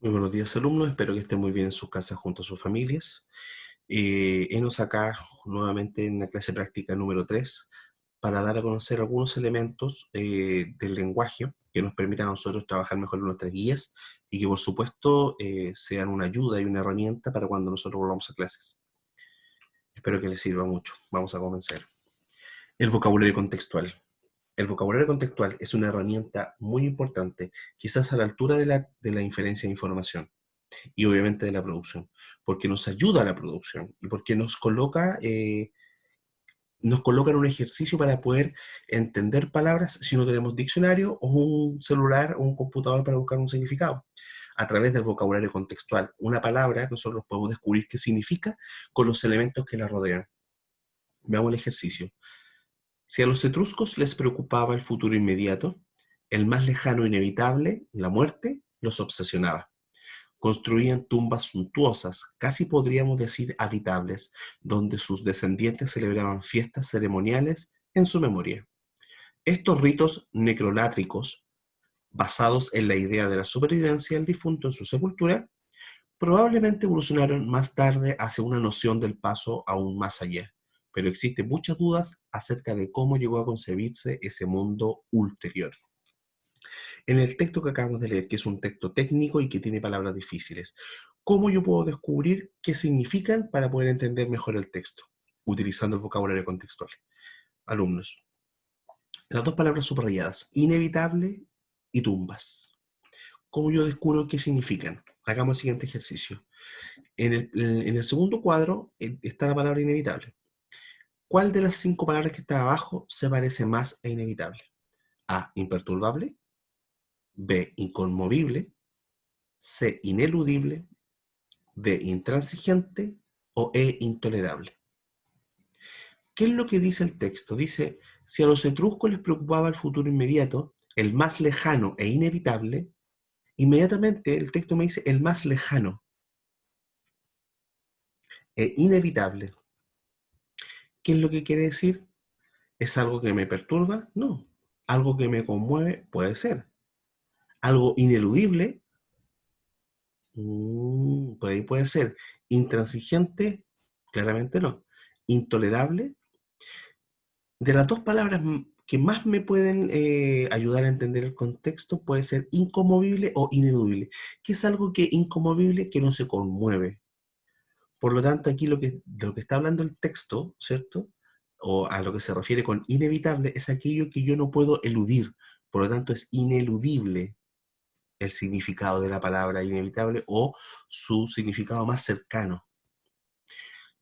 Muy buenos días, alumnos. Espero que estén muy bien en sus casas junto a sus familias. Enos acá nuevamente en la clase práctica número 3 para dar a conocer algunos elementos del lenguaje que nos permitan a nosotros trabajar mejor en nuestras guías y que por supuesto sean una ayuda y una herramienta para cuando nosotros volvamos a clases. Espero que les sirva mucho. Vamos a comenzar. El vocabulario contextual. El vocabulario contextual es una herramienta muy importante, quizás a la altura de la inferencia de información y obviamente de la producción, porque nos ayuda a la producción y porque nos coloca en un ejercicio para poder entender palabras si no tenemos diccionario o un celular o un computador para buscar un significado. A través del vocabulario contextual, una palabra nosotros podemos descubrir qué significa con los elementos que la rodean. Veamos el ejercicio. Si a los etruscos les preocupaba el futuro inmediato, el más lejano inevitable, la muerte, los obsesionaba. Construían tumbas suntuosas, casi podríamos decir habitables, donde sus descendientes celebraban fiestas ceremoniales en su memoria. Estos ritos necrolátricos, basados en la idea de la supervivencia del difunto en su sepultura, probablemente evolucionaron más tarde hacia una noción del paso aún más allá, pero existen muchas dudas acerca de cómo llegó a concebirse ese mundo ulterior. En el texto que acabamos de leer, que es un texto técnico y que tiene palabras difíciles, ¿cómo yo puedo descubrir qué significan para poder entender mejor el texto? Utilizando el vocabulario contextual. Alumnos, las dos palabras subrayadas, inevitable y tumbas. ¿Cómo yo descubro qué significan? Hagamos el siguiente ejercicio. En el segundo cuadro está la palabra inevitable. ¿Cuál de las cinco palabras que está abajo se parece más a inevitable? A, imperturbable. B, inconmovible. C, ineludible. D, intransigente. O E, intolerable. ¿Qué es lo que dice el texto? Dice, si a los etruscos les preocupaba el futuro inmediato, el más lejano e inevitable, inmediatamente el texto me dice el más lejano e inevitable. ¿Qué es lo que quiere decir? ¿Es algo que me perturba? No. ¿Algo que me conmueve? Puede ser. ¿Algo ineludible? Por ahí puede ser. ¿Intransigente? Claramente no. ¿Intolerable? De las dos palabras que más me pueden ayudar a entender el contexto, puede ser inconmovible o ineludible, que es algo que inconmovible que no se conmueve. Por lo tanto, aquí de lo que está hablando el texto, ¿cierto? O a lo que se refiere con inevitable, es aquello que yo no puedo eludir. Por lo tanto, es ineludible el significado de la palabra inevitable o su significado más cercano,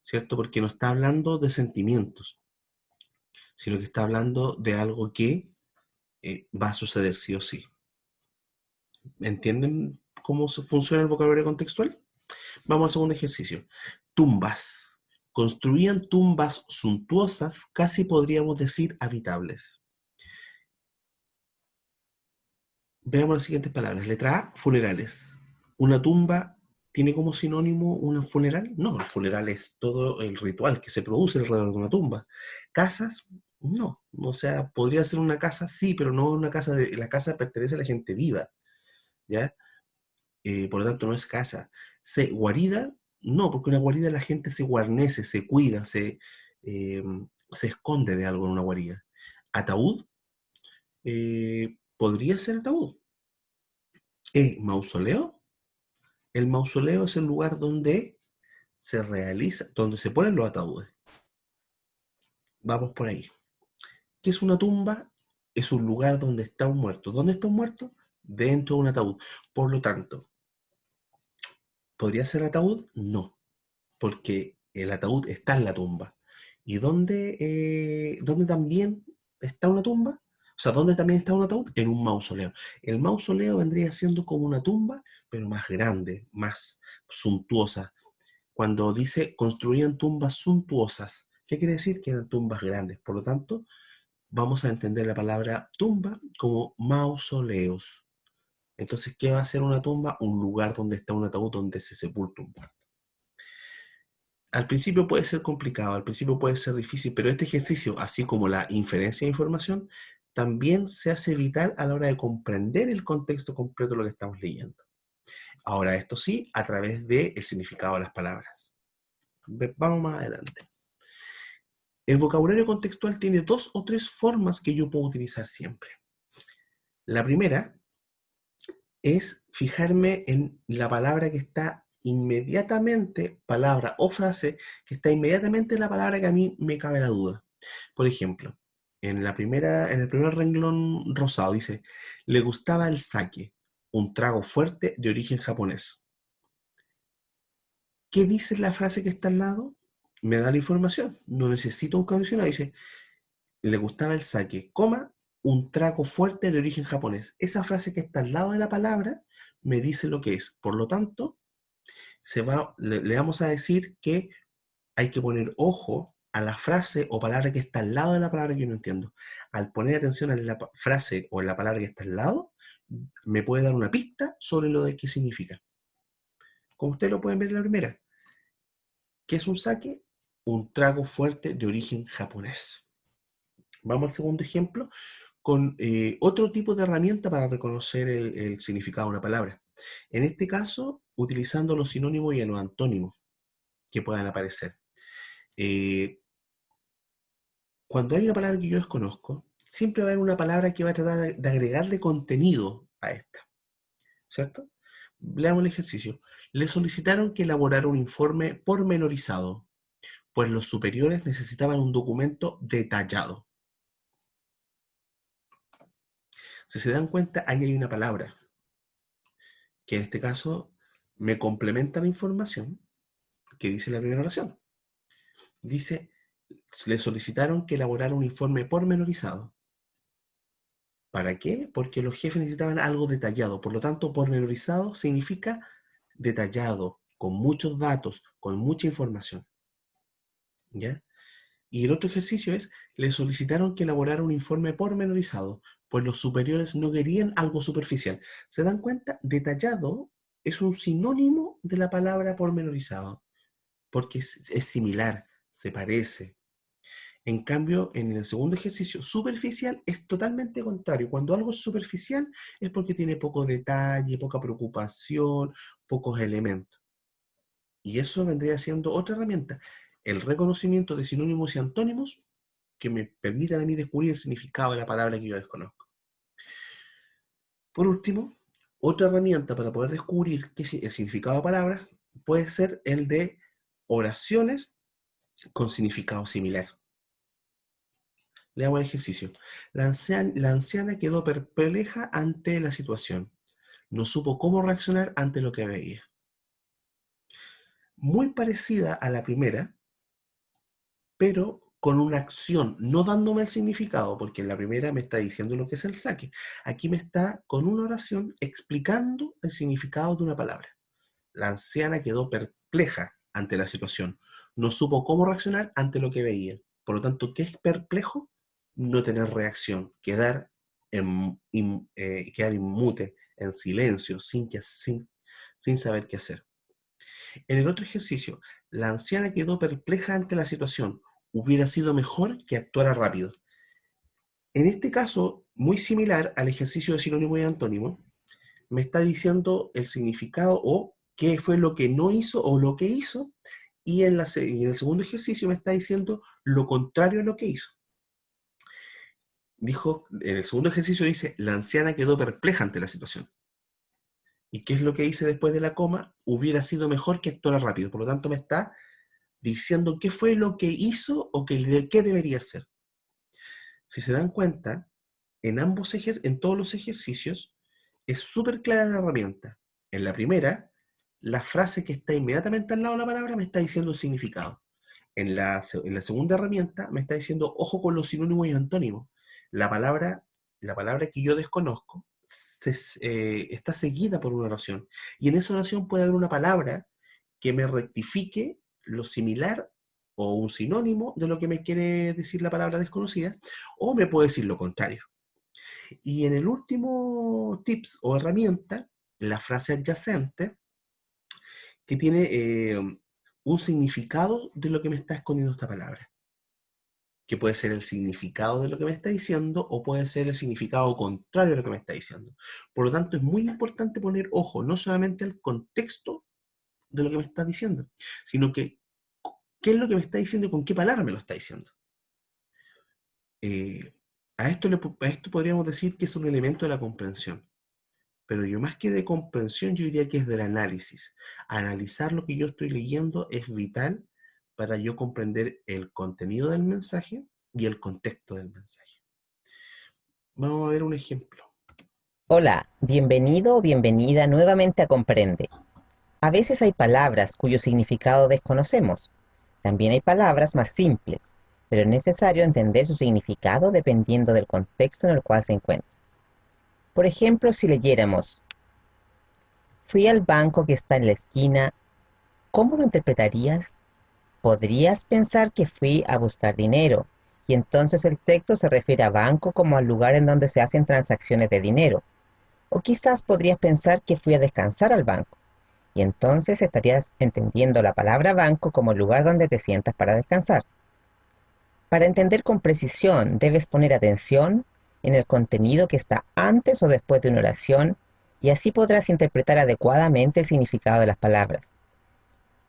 ¿cierto? Porque no está hablando de sentimientos, sino que está hablando de algo que va a suceder sí o sí. ¿Entienden cómo funciona el vocabulario contextual? Vamos al segundo ejercicio. Tumbas. Construían tumbas suntuosas, casi podríamos decir habitables. Veamos las siguientes palabras. Letra A, funerales. ¿Una tumba tiene como sinónimo un funeral? No, el funeral es todo el ritual que se produce alrededor de una tumba. ¿Casas? No. O sea, podría ser una casa, sí, pero no una casa la casa pertenece a la gente viva, ¿ya? Por lo tanto no es casa. Guarida, no, porque una guarida la gente se guarnece, se cuida, eh, se esconde de algo en una guarida. Ataúd, podría ser ataúd. Mausoleo, el mausoleo es el lugar donde se realiza, donde se ponen los ataúdes. Vamos por ahí. ¿Qué es una tumba? Es un lugar donde está un muerto. ¿Dónde está un muerto? Dentro de un ataúd. Por lo tanto, ¿podría ser ataúd? No, porque el ataúd está en la tumba. ¿Y dónde también está una tumba? O sea, ¿dónde también está un ataúd? En un mausoleo. El mausoleo vendría siendo como una tumba, pero más grande, más suntuosa. Cuando dice construían tumbas suntuosas, ¿qué quiere decir? Que eran tumbas grandes. Por lo tanto, vamos a entender la palabra tumba como mausoleos. Entonces, ¿qué va a ser una tumba? Un lugar donde está un ataúd, donde se sepulta un muerto. Al principio puede ser complicado, al principio puede ser difícil, pero este ejercicio, así como la inferencia de información, también se hace vital a la hora de comprender el contexto completo de lo que estamos leyendo. Ahora, esto sí, a través del significado de las palabras. Vamos más adelante. El vocabulario contextual tiene 2 o 3 formas que yo puedo utilizar siempre. La primera es fijarme en la palabra que está inmediatamente, palabra o frase, que está inmediatamente en la palabra que a mí me cabe la duda. Por ejemplo, en el primer renglón rosado dice, le gustaba el sake, un trago fuerte de origen japonés. ¿Qué dice la frase que está al lado? Me da la información, no necesito un condicional. Dice, le gustaba el sake, coma, un trago fuerte de origen japonés. Esa frase que está al lado de la palabra me dice lo que es. Por lo tanto, le vamos a decir que hay que poner ojo a la frase o palabra que está al lado de la palabra que yo no entiendo. Al poner atención a la frase o en la palabra que está al lado, me puede dar una pista sobre lo de qué significa. Como ustedes lo pueden ver en la primera. ¿Qué es un sake? Un trago fuerte de origen japonés. Vamos al segundo ejemplo con otro tipo de herramienta para reconocer el significado de una palabra. En este caso, utilizando los sinónimos y los antónimos que puedan aparecer. Eh, Cuando hay una palabra que yo desconozco, siempre va a haber una palabra que va a tratar de agregarle contenido a esta, ¿cierto? Leamos el ejercicio. Le solicitaron que elaborara un informe pormenorizado, pues los superiores necesitaban un documento detallado. Si se dan cuenta, ahí hay una palabra que en este caso me complementa la información que dice la primera oración. Dice, le solicitaron que elaborara un informe pormenorizado. ¿Para qué? Porque los jefes necesitaban algo detallado. Por lo tanto, pormenorizado significa detallado, con muchos datos, con mucha información. ¿Ya? Y el otro ejercicio es, le solicitaron que elaborara un informe pormenorizado, pues los superiores no querían algo superficial. ¿Se dan cuenta? Detallado es un sinónimo de la palabra pormenorizado, porque es similar, se parece. En cambio, en el segundo ejercicio, superficial es totalmente contrario. Cuando algo es superficial es porque tiene poco detalle, poca preocupación, pocos elementos. Y eso vendría siendo otra herramienta, el reconocimiento de sinónimos y antónimos que me permitan a mí descubrir el significado de la palabra que yo desconozco. Por último, otra herramienta para poder descubrir el significado de palabras puede ser el de oraciones con significado similar. Leamos el ejercicio. La anciana quedó perpleja ante la situación. No supo cómo reaccionar ante lo que veía. Muy parecida a la primera, pero con una acción, no dándome el significado, porque en la primera me está diciendo lo que es el saque. Aquí me está con una oración explicando el significado de una palabra. La anciana quedó perpleja ante la situación. No supo cómo reaccionar ante lo que veía. Por lo tanto, ¿qué es perplejo? No tener reacción, quedar inmute, en silencio, sin saber qué hacer. En el otro ejercicio, la anciana quedó perpleja ante la situación. Hubiera sido mejor que actuara rápido. En este caso, muy similar al ejercicio de sinónimo y antónimo, me está diciendo el significado o qué fue lo que no hizo o lo que hizo, y en el segundo ejercicio me está diciendo lo contrario a lo que hizo. Dijo, en el segundo ejercicio dice, la anciana quedó perpleja ante la situación. ¿Y qué es lo que hice después de la coma? Hubiera sido mejor que actuara rápido. Por lo tanto, me está diciendo qué fue lo que hizo o qué debería hacer. Si se dan cuenta, en todos los ejercicios es súper clara la herramienta. En la primera, la frase que está inmediatamente al lado de la palabra me está diciendo el significado. En la segunda herramienta me está diciendo, ojo con los sinónimos y antónimos. La palabra, la palabra que yo desconozco está seguida por una oración. Y en esa oración puede haber una palabra que me rectifique lo similar o un sinónimo de lo que me quiere decir la palabra desconocida, o me puede decir lo contrario. Y en el último tips o herramienta, la frase adyacente, que tiene un significado de lo que me está escondiendo esta palabra. que puede ser el significado de lo que me está diciendo o puede ser el significado contrario a lo que me está diciendo. Por lo tanto, es muy importante poner ojo, no solamente al contexto de lo que me está diciendo, sino que qué es lo que me está diciendo y con qué palabra me lo está diciendo. Eh, a esto podríamos decir que es un elemento de la comprensión, pero yo más que de comprensión, yo diría que es del análisis. Analizar lo que yo estoy leyendo es vital para yo comprender el contenido del mensaje y el contexto del mensaje. Vamos a ver un ejemplo. Hola, bienvenido o bienvenida nuevamente a Comprende. A veces hay palabras cuyo significado desconocemos. También hay palabras más simples, pero es necesario entender su significado dependiendo del contexto en el cual se encuentra. Por ejemplo, si leyéramos, fui al banco que está en la esquina, ¿cómo lo interpretarías? Podrías pensar que fui a buscar dinero, y entonces el texto se refiere a banco como al lugar en donde se hacen transacciones de dinero. O quizás podrías pensar que fui a descansar al banco, y entonces estarías entendiendo la palabra banco como el lugar donde te sientas para descansar. Para entender con precisión, debes poner atención en el contenido que está antes o después de una oración, y así podrás interpretar adecuadamente el significado de las palabras.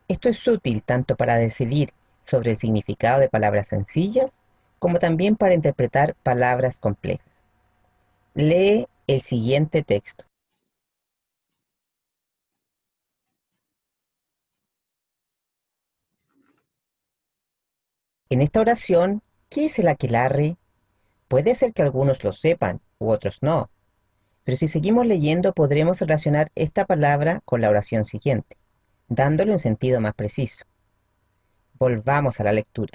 Esto es útil tanto para decidir sobre el significado de palabras sencillas, como también para interpretar palabras complejas. Lee el siguiente texto. En esta oración, ¿qué es el aquelarre? Puede ser que algunos lo sepan u otros no, pero si seguimos leyendo podremos relacionar esta palabra con la oración siguiente, dándole un sentido más preciso. Volvamos a la lectura.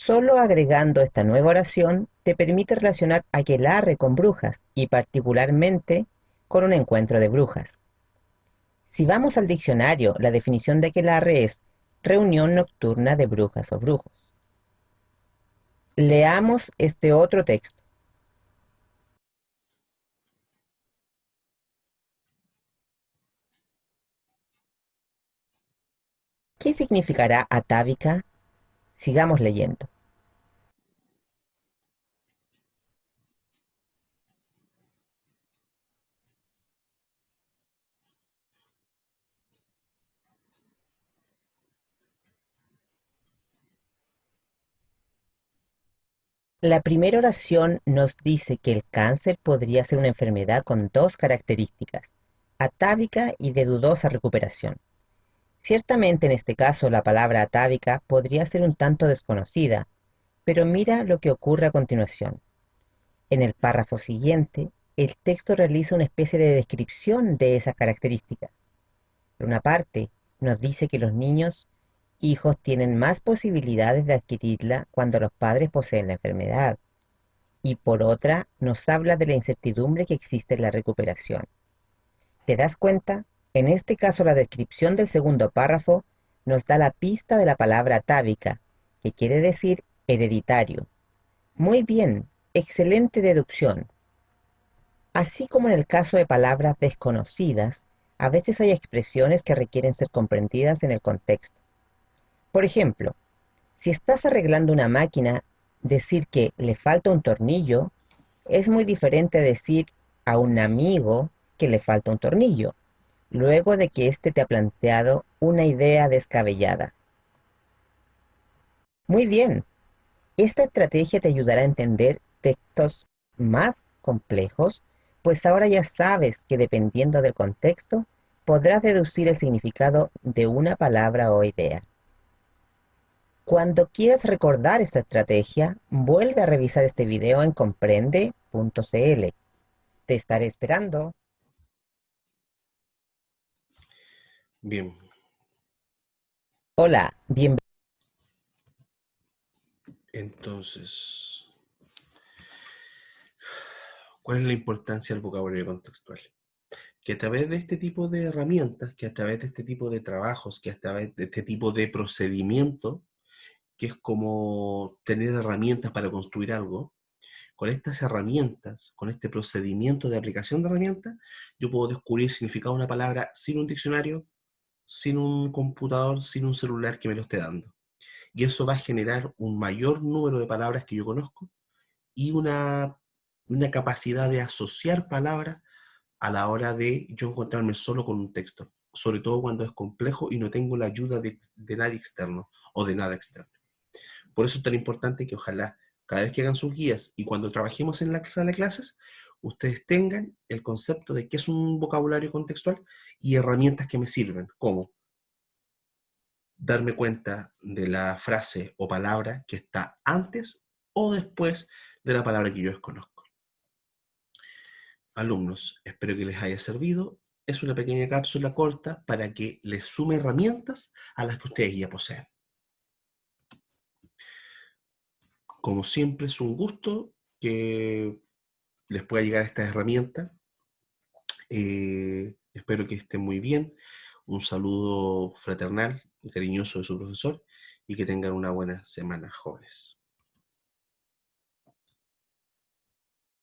Solo agregando esta nueva oración te permite relacionar aquelarre con brujas y particularmente con un encuentro de brujas. Si vamos al diccionario, la definición de aquelarre es reunión nocturna de brujas o brujos. Leamos este otro texto. ¿Qué significará atávica? Sigamos leyendo. La primera oración nos dice que el cáncer podría ser una enfermedad con dos características, atávica y de dudosa recuperación. Ciertamente en este caso la palabra atávica podría ser un tanto desconocida, pero mira lo que ocurre a continuación. En el párrafo siguiente, el texto realiza una especie de descripción de esas características. Por una parte, nos dice que los niños hijos tienen más posibilidades de adquirirla cuando los padres poseen la enfermedad, y por otra, nos habla de la incertidumbre que existe en la recuperación. ¿Te das cuenta? En este caso, la descripción del segundo párrafo nos da la pista de la palabra atávica, que quiere decir hereditario. Muy bien, excelente deducción. Así como en el caso de palabras desconocidas, a veces hay expresiones que requieren ser comprendidas en el contexto. Por ejemplo, si estás arreglando una máquina, decir que le falta un tornillo es muy diferente a decir a un amigo que le falta un tornillo, luego de que éste te ha planteado una idea descabellada. Muy bien, esta estrategia te ayudará a entender textos más complejos, pues ahora ya sabes que dependiendo del contexto, podrás deducir el significado de una palabra o idea. Cuando quieras recordar esta estrategia, vuelve a revisar este video en comprende.cl. Te estaré esperando. Bien, Hola, bienvenido. entonces, ¿cuál es la importancia del vocabulario contextual? Que a través de este tipo de herramientas, que a través de este tipo de trabajos, que a través de este tipo de procedimiento, que es como tener herramientas para construir algo. Con estas herramientas, con este procedimiento de aplicación de herramientas, yo puedo descubrir el significado de una palabra sin un diccionario, sin un computador, sin un celular que me lo esté dando. Y eso va a generar un mayor número de palabras que yo conozco y una capacidad de asociar palabras a la hora de yo encontrarme solo con un texto, sobre todo cuando es complejo y no tengo la ayuda de nadie externo o de nada externo. Por eso es tan importante que ojalá cada vez que hagan sus guías y cuando trabajemos en la sala de clases, ustedes tengan el concepto de qué es un vocabulario contextual y herramientas que me sirven, como darme cuenta de la frase o palabra que está antes o después de la palabra que yo desconozco. Alumnos, espero que les haya servido. Es una pequeña cápsula corta para que les sume herramientas a las que ustedes ya poseen. Como siempre, es un gusto que les pueda llegar esta herramienta. Espero que estén muy bien. Un saludo fraternal y cariñoso de su profesor y que tengan una buena semana, jóvenes.